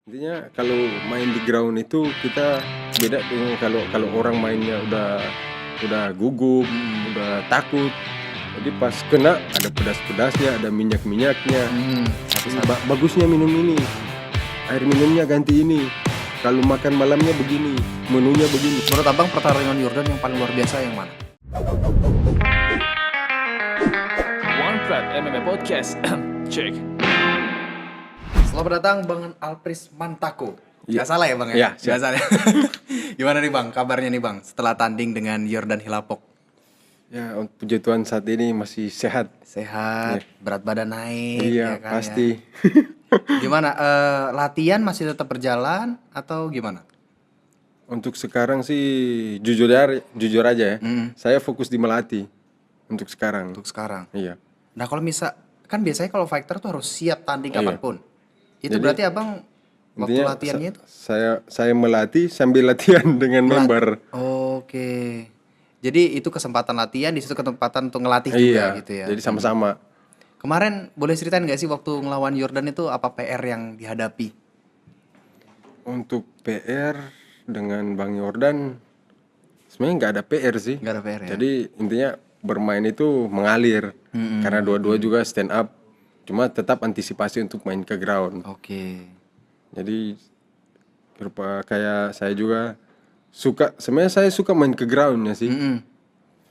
Intinya kalau main di ground itu kita beda dengan kalau kalau orang mainnya udah gugup, udah takut. Jadi pas kena ada pedas-pedasnya, ada minyak-minyaknya. Tapi Bagusnya minum ini. Air minumnya ganti ini. Kalau makan malamnya begini, menunya begini. menurut abang pertarungan Jordan yang paling luar biasa yang mana? One Pride MMA Podcast. Check. Selamat datang Bang Alpris Mantako. Iya. Gak salah ya Bang ya? Iya, Gak salah. Gimana nih Bang kabarnya nih Bang setelah tanding dengan Yordan Hilapok? Ya, puji Tuhan saat ini masih sehat. Sehat, berat badan naik. Iya, ya kan, pasti. Ya. Gimana? Latihan masih tetap berjalan atau gimana? Untuk sekarang sih jujur aja ya. Saya fokus di melatih untuk sekarang. Untuk sekarang. Iya. Nah kalau kan biasanya kalau fighter tuh harus siap tanding Iya. kapanpun. Itu Jadi, berarti abang waktu Intinya latihannya itu? saya melatih sambil latihan dengan member. Oke. Jadi itu kesempatan latihan, di situ kesempatan untuk ngelatih juga Iya. gitu ya. Jadi sama-sama. Kemarin boleh ceritain nggak sih waktu ngelawan Jordan itu apa PR yang dihadapi? Untuk PR dengan Bang Yordan sebenarnya nggak ada PR sih. Nggak ada PR ya? Jadi intinya bermain itu mengalir. Karena dua-dua juga stand up. Cuma tetap antisipasi untuk main ke ground. Oke. Jadi berupa kayak saya juga sebenarnya saya suka main ke groundnya sih.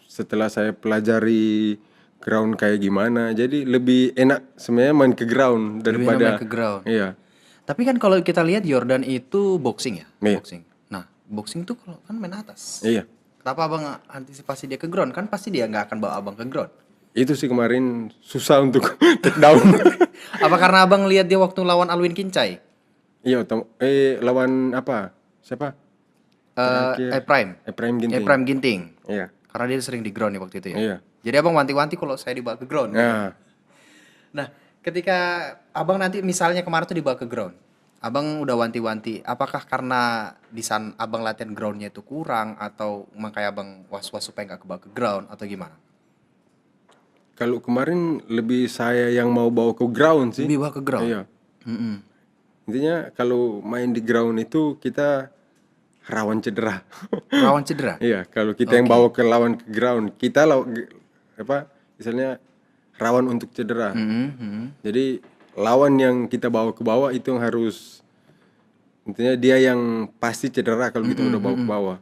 Setelah saya pelajari ground kayak gimana, jadi lebih enak sebenarnya main ke ground daripada main ke ground. Iya. Tapi kan kalau kita lihat Jordan itu boxing ya? Iya. Boxing. Nah, boxing tuh kalau kan main atas. Iya. Kenapa abang antisipasi dia ke ground? Kan pasti dia nggak akan bawa abang ke ground. Itu sih kemarin susah untuk take down. Apa karena abang lihat dia waktu lawan Alwin Kincai? Iya, lawan apa? Siapa? Prime. Prime Ginting. Prime Ginting. Iya. Karena dia sering di ground ya waktu itu ya. Iya. Jadi abang wanti-wanti kalau saya dibawa ke ground. Nah, Nah, ketika abang nanti misalnya kemarin tuh dibawa ke ground, abang udah wanti-wanti. Apakah karena di sana abang latihan groundnya itu kurang atau makanya abang was-was supaya nggak kebawa ke ground atau gimana? kalau kemarin lebih saya yang mau bawa ke ground sih. Lebih bawa ke ground. Iya. Intinya kalau main di ground itu kita rawan cedera. Rawan cedera. Iya, kalau kita yang bawa ke lawan ke ground, kita misalnya rawan untuk cedera. Jadi lawan yang kita bawa ke bawah itu yang harus intinya dia yang pasti cedera kalau kita udah bawa ke bawah.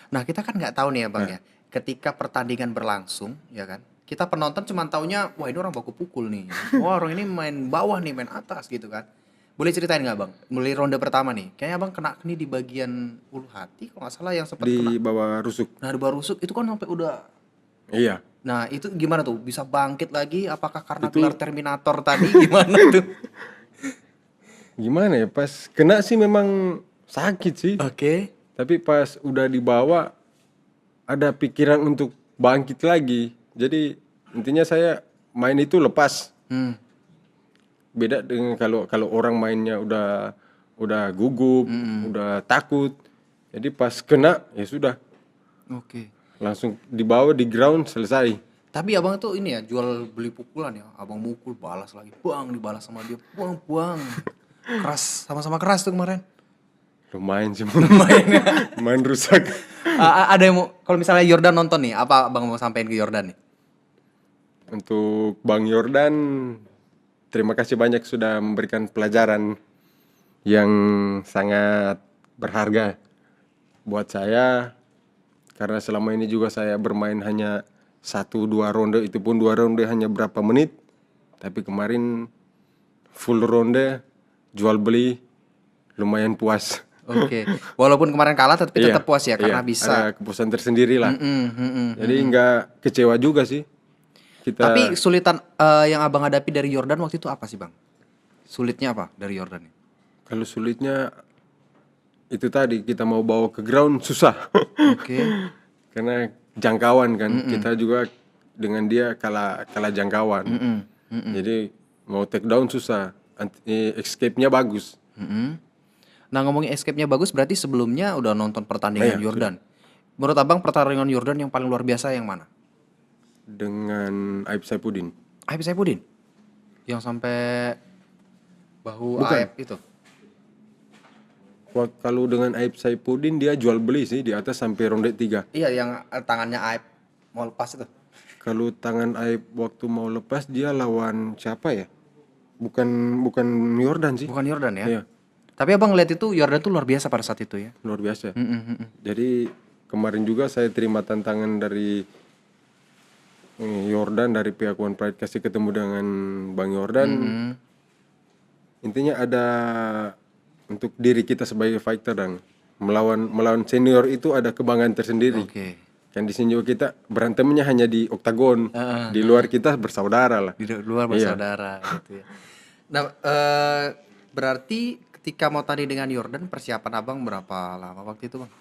Nah, kita kan nggak tahu nih ya bang ya. Ketika pertandingan berlangsung, ya kan? Kita penonton cuma taunya, wah ini orang baku pukul nih. Wah orang ini main bawah nih, main atas gitu kan. Boleh ceritain nggak bang? Mulai ronde pertama nih, kayaknya abang kena keni di bagian ulu hati kalau nggak salah yang sempat kena. Di bawah rusuk. Nah di bawah rusuk itu kan sampai udah. Iya. Nah itu gimana tuh? Bisa bangkit lagi? Apakah karena gelar Terminator tadi? Gimana tuh? Gimana ya, pas kena sih memang sakit sih. Oke. Tapi pas udah dibawa ada pikiran untuk bangkit lagi. Jadi intinya saya main itu lepas. Beda dengan kalau orang mainnya udah gugup, udah takut. Jadi pas kena ya sudah Oke. langsung dibawa di ground selesai. Tapi abang tuh ini ya jual beli pukulan ya. Abang mukul balas lagi, bang dibalas sama dia, bang. Keras, sama-sama keras tuh kemarin. Lumayan sih. Lumayan ya. Main rusak. Ada yang mau, kalau misalnya Jordan nonton nih, apa abang mau sampein ke Jordan nih? Untuk Bang Yordan, terima kasih banyak sudah memberikan pelajaran yang sangat berharga buat saya. Karena selama ini juga saya bermain hanya 1-2 ronde, itu pun 2 ronde hanya berapa menit. Tapi kemarin full ronde, jual beli, lumayan puas. Oke. Walaupun kemarin kalah tapi tetap puas ya karena Iya, bisa. ada kepuasan tersendiri lah. Jadi nggak kecewa juga sih. Tapi kesulitan yang abang hadapi dari Jordan waktu itu apa sih bang? Sulitnya apa dari Jordan? Kalau sulitnya itu tadi kita mau bawa ke ground susah. Oke. Karena jangkauan kan. Kita juga dengan dia kalah jangkauan. Jadi mau take down susah. Escape-nya bagus. Nah ngomongin escape-nya bagus berarti sebelumnya udah nonton pertandingan Iya, Jordan. Menurut abang pertandingan Jordan yang paling luar biasa yang mana? Dengan Aib Saifuddin. Aib Saifuddin yang sampai bahu Bukan. Aib itu. Kalau dengan Aib Saifuddin dia jual beli sih di atas sampai ronde 3. Iya, yang tangannya Aib mau lepas itu. Kalau tangan Aib waktu mau lepas dia lawan siapa ya? Bukan Yordan sih. Bukan Yordan ya? Iya, Tapi abang lihat itu Yordan tuh luar biasa pada saat itu ya. luar biasa. Mm-mm. Jadi kemarin juga saya terima tantangan dari Yordan, dari pihak One Pride, kasih ketemu dengan Bang Yordan. Intinya ada untuk diri kita sebagai fighter dan melawan senior itu ada kebanggaan tersendiri. Oke. Kan di sini juga kita berantemnya hanya di oktagon. Di luar kita bersaudara lah. Di luar bersaudara gitu ya. Nah, berarti ketika mau tanding dengan Yordan persiapan abang berapa lama waktu itu bang?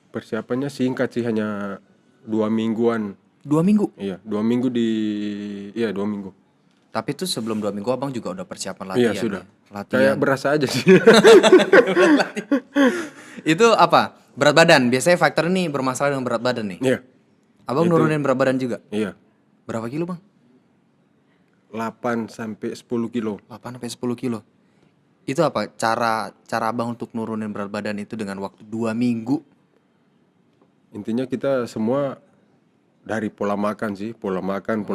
Persiapannya singkat sih, hanya 2 mingguan. 2 minggu. Iya, 2 minggu Iya, 2 minggu. Tapi itu sebelum 2 minggu abang juga udah persiapan Iya, latihan. sudah. Ya? Latihan. Kayak berasa aja sih. Itu apa? Berat badan. Biasanya fighter ini bermasalah dengan berat badan nih. Iya, Abang nurunin berat badan juga? iya. Berapa kilo bang? 8 sampai 10 kilo. 8 sampai 10 kilo. Itu apa? Cara abang untuk nurunin berat badan itu dengan waktu 2 minggu? Intinya kita semua dari pola makan sih, pola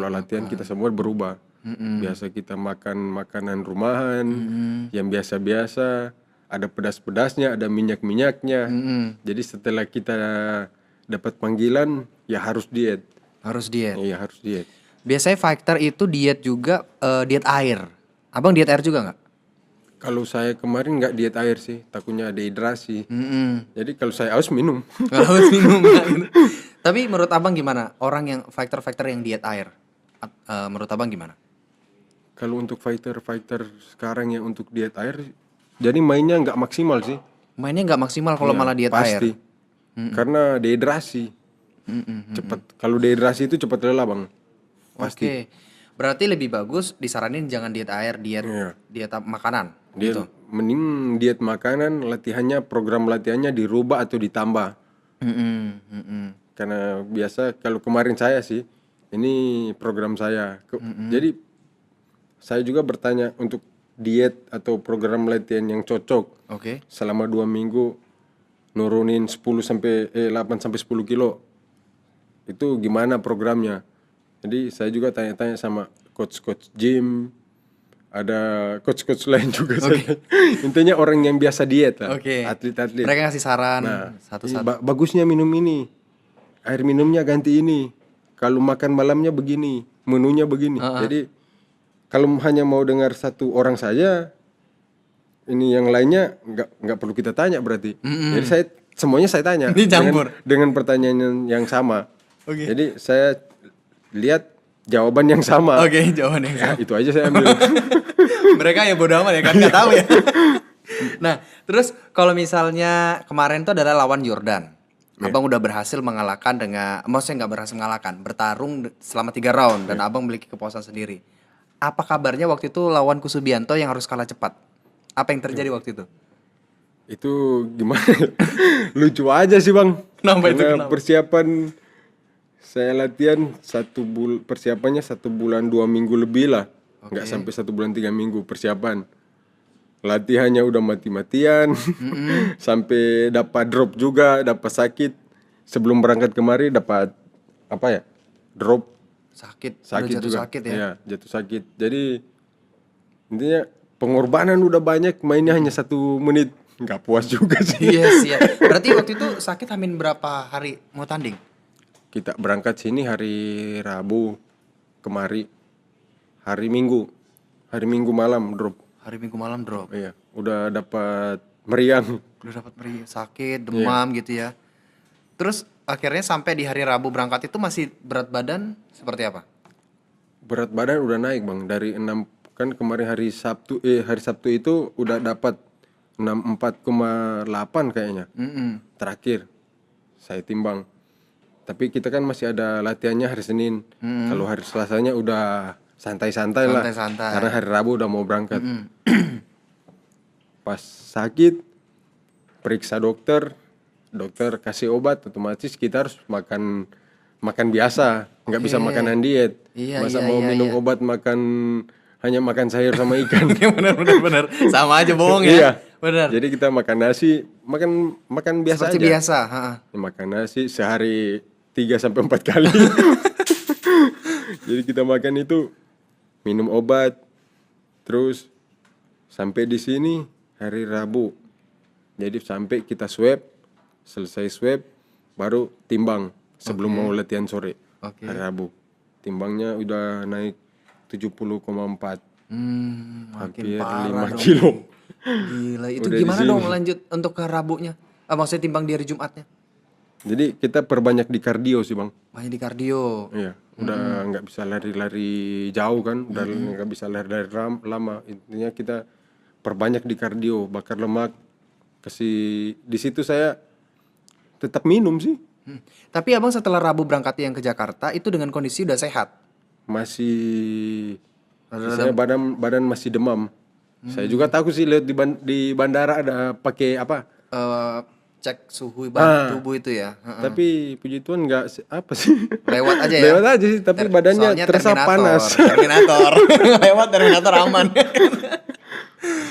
latihan kita semua berubah. Biasa kita makan makanan rumahan, yang biasa-biasa, ada pedas-pedasnya, ada minyak-minyaknya. Jadi setelah kita dapat panggilan, ya harus diet. Harus diet. Iya, harus diet. Biasanya fighter itu diet juga diet air. Abang diet air juga nggak? Kalau saya kemarin nggak diet air sih, takutnya dehidrasi. Jadi kalau saya haus minum. Harus minum gitu. Tapi menurut abang gimana? Orang yang fighter yang diet air, menurut abang gimana? Kalau untuk fighter sekarang yang untuk diet air, jadi mainnya nggak maksimal sih. Mainnya nggak maksimal kalau Iya, malah diet pasti. air. Karena dehidrasi. Cepat. Kalau dehidrasi itu cepat lelah bang. Pasti. Oke. Berarti lebih bagus disaranin jangan diet air, diet Iya. makanan. Dia Gitu. mending diet makanan, program latihannya dirubah atau ditambah. Karena biasa kalau kemarin saya sih, ini program saya. Jadi saya juga bertanya untuk diet atau program latihan yang cocok. Oke. Selama 2 minggu nurunin 8 sampai 10 kilo. Itu gimana programnya? Jadi saya juga tanya-tanya sama coach gym, ada coach lain juga. Intinya orang yang biasa diet lah, Oke. atlet-atlet. Mereka ngasih saran Nah, satu-satu. bagusnya minum ini, air minumnya ganti ini, kalau makan malamnya begini, menunya begini. Jadi kalau hanya mau dengar satu orang saja, ini yang lainnya nggak perlu kita tanya berarti. Jadi semuanya saya tanya Dicampur. dengan pertanyaan yang sama. Oke. Jadi saya lihat jawaban yang sama. Oke, jawaban yang Ya, itu aja saya ambil. Mereka ya bodo amat ya kan nggak tahu ya. Nah, terus kalau misalnya kemarin itu adalah lawan Yordan. Abang udah berhasil mengalahkan maksudnya nggak berhasil mengalahkan, bertarung selama 3 round dan abang memiliki kepuasan sendiri. Apa kabarnya waktu itu lawan Kusubianto yang harus kalah cepat? Apa yang terjadi waktu itu? Itu gimana? Lucu aja sih bang. Kenapa itu? Karena Kenapa? persiapan saya latihan persiapannya 1 bulan 2 minggu lebih lah, nggak sampai 1 bulan 3 minggu persiapan. Latihannya udah mati-matian, sampai dapat drop juga, dapat sakit. Sebelum berangkat kemari dapat drop Sakit sakit udah jatuh juga. sakit ya. Iya, jatuh sakit. Jadi intinya pengorbanan udah banyak, mainnya hanya 1 menit, nggak puas juga sih. Iya sih. Berarti waktu itu sakit hamin berapa hari mau tanding? Kita berangkat sini hari Rabu, kemari hari Minggu malam drop. Hari Minggu malam drop. Iya, udah dapat meriang. Udah dapat meri, sakit, demam gitu ya. Terus akhirnya sampai di hari Rabu berangkat itu masih berat badan seperti apa? Berat badan udah naik bang, dari 6, kan kemarin hari Sabtu itu udah dapat 64,8 kayaknya. Terakhir saya timbang. Tapi kita kan masih ada latihannya hari Senin. Kalau hari Selasanya udah santai-santai lah. Santai-santai. Karena hari Rabu udah mau berangkat. Pas sakit, periksa dokter kasih obat, otomatis kita harus makan biasa, nggak bisa makanan diet. Iya, Masa iya, mau iya, minum obat hanya makan sayur sama ikan. bener. Sama aja bohong ya. Iya. Benar. Jadi kita makan nasi, makan biasa Seperti aja. biasa, heeh. Makan nasi sehari 3 sampai 4 kali. Jadi kita makan itu minum obat, terus sampai di sini hari Rabu. Jadi sampai kita swab, selesai swab baru timbang sebelum mau latihan sore. Oke. Hari Rabu. Timbangnya udah naik 70,4. Makin Hampir parah 5 dong. kilo. Gila, itu Udah di gimana sini. dong lanjut untuk ke Rabunya? Maksudnya timbang di hari Jumatnya? Jadi kita perbanyak di kardio sih bang. Banyak di kardio. Iya, udah nggak bisa lari-lari jauh kan, udah nggak bisa lari-lari lama. Intinya kita perbanyak di kardio, bakar lemak. Kasih di situ saya tetap minum sih, Tapi abang setelah Rabu berangkat yang ke Jakarta itu dengan kondisi udah sehat. masih saya badan masih demam. Saya juga takut sih lihat di bandara ada pakai apa. Cek suhu Ah. tubuh itu ya. Heeh. Tapi puji Tuhan nggak apa sih. Lewat aja ya. Lewat aja sih, tapi badannya Soalnya terasa Terminator, panas. Terminator. Lewat Terminator aman.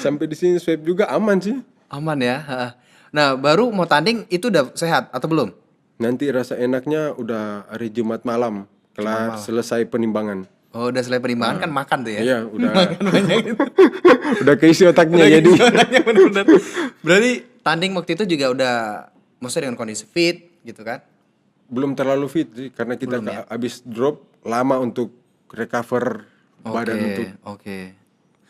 Sampai di sini swab juga aman sih. Aman ya. Heeh. Nah, baru mau tanding itu udah sehat atau belum? Nanti rasa enaknya udah hari Jumat malam, kelar selesai penimbangan. Oh, udah selesai perimbangan kan makan tuh ya. Iya, udah udah keisi otaknya jadi. Bener-bener. Berarti tanding waktu itu juga udah maksudnya dengan kondisi fit gitu kan? Belum terlalu fit sih karena kita habis drop lama untuk recover badan Oke.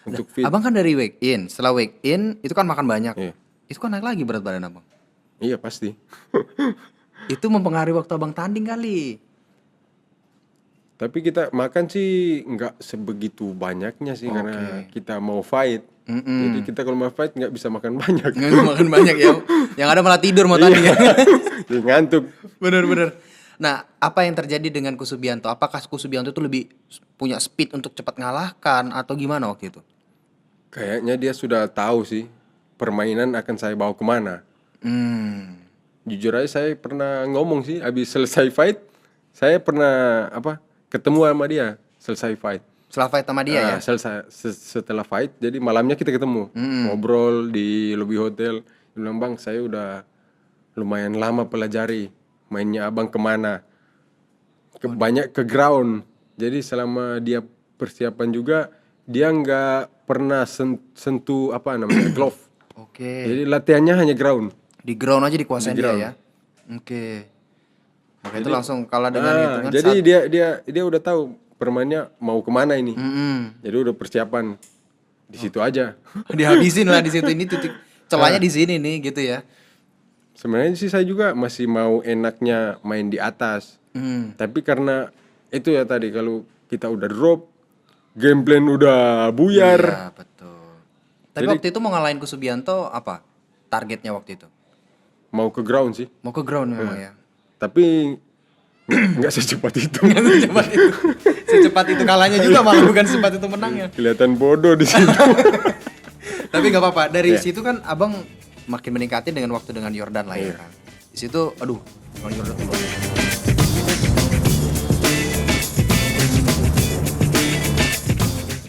untuk fit. Abang kan dari week in, setelah week in itu kan makan banyak. Iya. Itu kan naik lagi berat badan abang. Iya pasti. Itu mempengaruhi waktu abang tanding kali. Tapi kita makan sih nggak sebegitu banyaknya sih karena kita mau fight. Jadi kita kalau mau fight nggak bisa makan banyak. Nggak makan banyak ya. Yang ada malah tidur mau tanding ya. Jadi ngantuk. Bener-bener. Nah, apa yang terjadi dengan Kusubianto? Apakah Kusubianto itu lebih punya speed untuk cepat ngalahkan atau gimana waktu itu? Kayaknya dia sudah tahu sih permainan akan saya bawa kemana. Jujur aja saya pernah ngomong sih habis selesai fight, saya pernah ketemu sama dia selesai fight. Setelah fight sama dia ya? Setelah fight, jadi malamnya kita ketemu, ngobrol di lobby hotel. Dia bilang, bang, saya udah lumayan lama pelajari mainnya abang kemana. Banyak ke ground. Jadi selama dia persiapan juga, dia nggak pernah sentuh glove. Oke. Jadi latihannya hanya ground. Di ground aja dikuasain Di dia ground. ya? Oke. Maka itu langsung kalah dengan itu kan. Jadi dia udah tahu permainnya mau kemana ini. Jadi udah persiapan di situ aja. Dihabisin lah di situ, ini titik celahnya di sini nih gitu ya. Sebenarnya sih saya juga masih mau enaknya main di atas. Tapi karena itu ya tadi kalau kita udah drop, game plan udah buyar. Iya, betul. Tapi waktu itu mau ngalahin Kusubianto apa? Targetnya waktu itu? Mau ke ground sih. Mau ke ground memang ya. Tapi nggak secepat itu. Secepat itu. Secepat itu kalahnya juga malah bukan secepat itu menangnya. Kelihatan bodoh di situ. Tapi nggak apa-apa. Dari situ kan abang makin meningkatin dengan waktu dengan Yordan lah ya kan. Di situ, aduh, dengan Yordan tuh luar biasa.